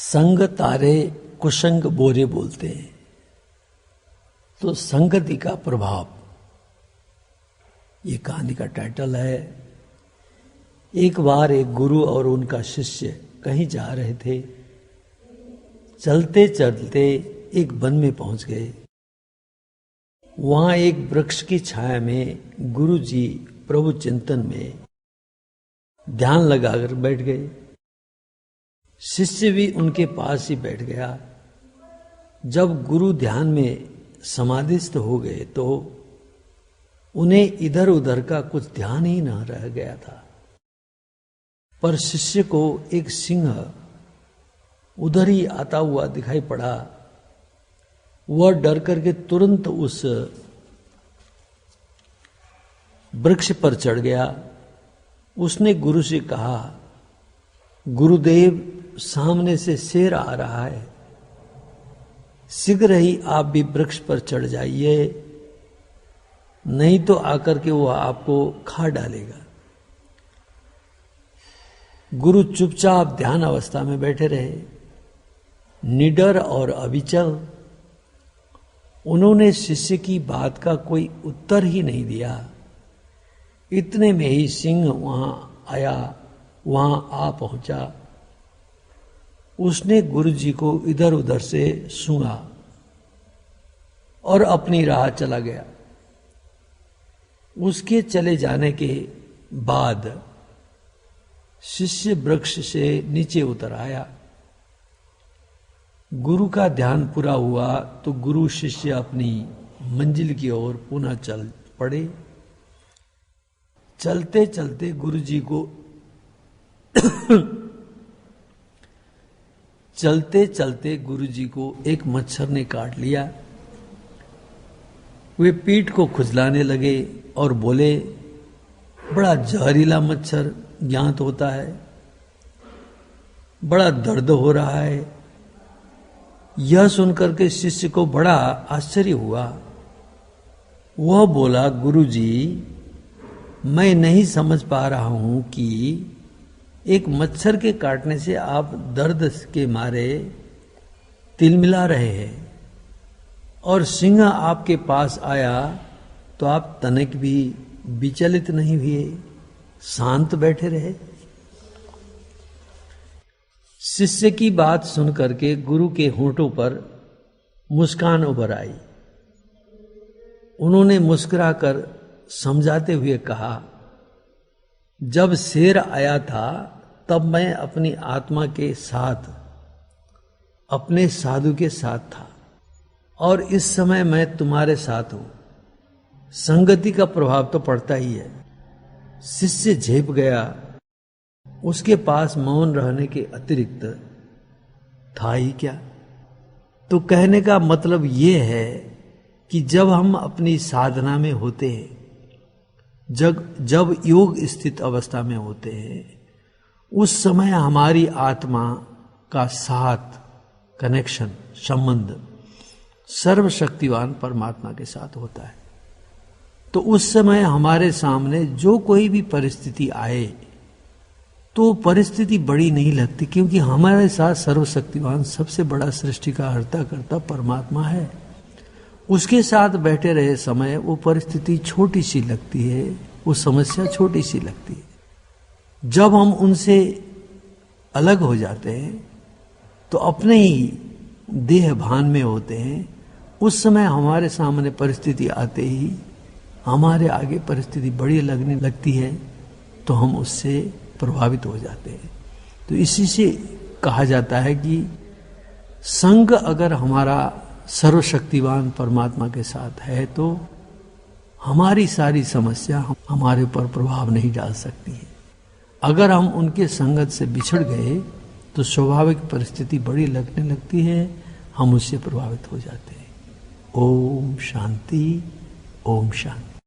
संग तारे कुसंग बोरे बोलते हैं। तो संगति का प्रभाव, ये कहानी का टाइटल है। एक बार एक गुरु और उनका शिष्य कहीं जा रहे थे। चलते चलते एक वन में पहुंच गए। वहां एक वृक्ष की छाया में गुरु जी प्रभु चिंतन में ध्यान लगाकर बैठ गए। शिष्य भी उनके पास ही बैठ गया। जब गुरु ध्यान में समाधिस्थ हो गए तो उन्हें इधर उधर का कुछ ध्यान ही न रह गया था। पर शिष्य को एक सिंह उधर ही आता हुआ दिखाई पड़ा। वह डर करके तुरंत उस वृक्ष पर चढ़ गया। उसने गुरु से कहा, गुरुदेव, सामने से शेर आ रहा है, शीघ्र ही आप भी वृक्ष पर चढ़ जाइए, नहीं तो आकर के वो आपको खा डालेगा। गुरु चुपचाप ध्यान अवस्था में बैठे रहे, निडर और अविचल। उन्होंने शिष्य की बात का कोई उत्तर ही नहीं दिया। इतने में ही सिंह वहां आया, वहां आ पहुंचा। उसने गुरु जी को इधर उधर से सूंघा और अपनी राह चला गया। उसके चले जाने के बाद शिष्य वृक्ष से नीचे उतर आया। गुरु का ध्यान पूरा हुआ तो गुरु शिष्य अपनी मंजिल की ओर पुनः चल पड़े। चलते चलते गुरु जी को चलते चलते गुरु जी को एक मच्छर ने काट लिया। वे पीठ को खुजलाने लगे और बोले, बड़ा जहरीला मच्छर ज्ञात होता है, बड़ा दर्द हो रहा है। यह सुनकर के शिष्य को बड़ा आश्चर्य हुआ। वह बोला, गुरु जी, मैं नहीं समझ पा रहा हूं कि एक मच्छर के काटने से आप दर्द के मारे तिलमिला रहे हैं और सिंह आपके पास आया तो आप तनिक भी विचलित नहीं हुए, शांत बैठे रहे। शिष्य की बात सुनकर के गुरु के होंठों पर मुस्कान उभर आई। उन्होंने मुस्कुराकर समझाते हुए कहा, जब शेर आया था तब मैं अपनी आत्मा के साथ, अपने साधु के साथ था और इस समय मैं तुम्हारे साथ हूं। संगति का प्रभाव तो पड़ता ही है। शिष्य झेप गया। उसके पास मौन रहने के अतिरिक्त था ही क्या। तो कहने का मतलब यह है कि जब हम अपनी साधना में होते हैं, जब योग स्थित अवस्था में होते हैं, उस समय हमारी आत्मा का साथ, कनेक्शन, संबंध सर्वशक्तिवान परमात्मा के साथ होता है। तो उस समय हमारे सामने जो कोई भी परिस्थिति आए तो परिस्थिति बड़ी नहीं लगती, क्योंकि हमारे साथ सर्वशक्तिवान सबसे बड़ा सृष्टि का हर्ता करता परमात्मा है। उसके साथ बैठे रहे समय वो परिस्थिति छोटी सी लगती है, वो समस्या छोटी सी लगती है। जब हम उनसे अलग हो जाते हैं तो अपने ही देह भान में होते हैं, उस समय हमारे सामने परिस्थिति आते ही हमारे आगे परिस्थिति बड़ी लगने लगती है तो हम उससे प्रभावित हो जाते हैं। तो इसी से कहा जाता है कि संग अगर हमारा सर्वशक्तिवान परमात्मा के साथ है तो हमारी सारी समस्या हमारे ऊपर प्रभाव नहीं डाल सकती है। अगर हम उनके संगत से बिछड़ गए तो स्वाभाविक परिस्थिति बड़ी लगने लगती है, हम उससे प्रभावित हो जाते हैं। ओम शांति, ओम शांति।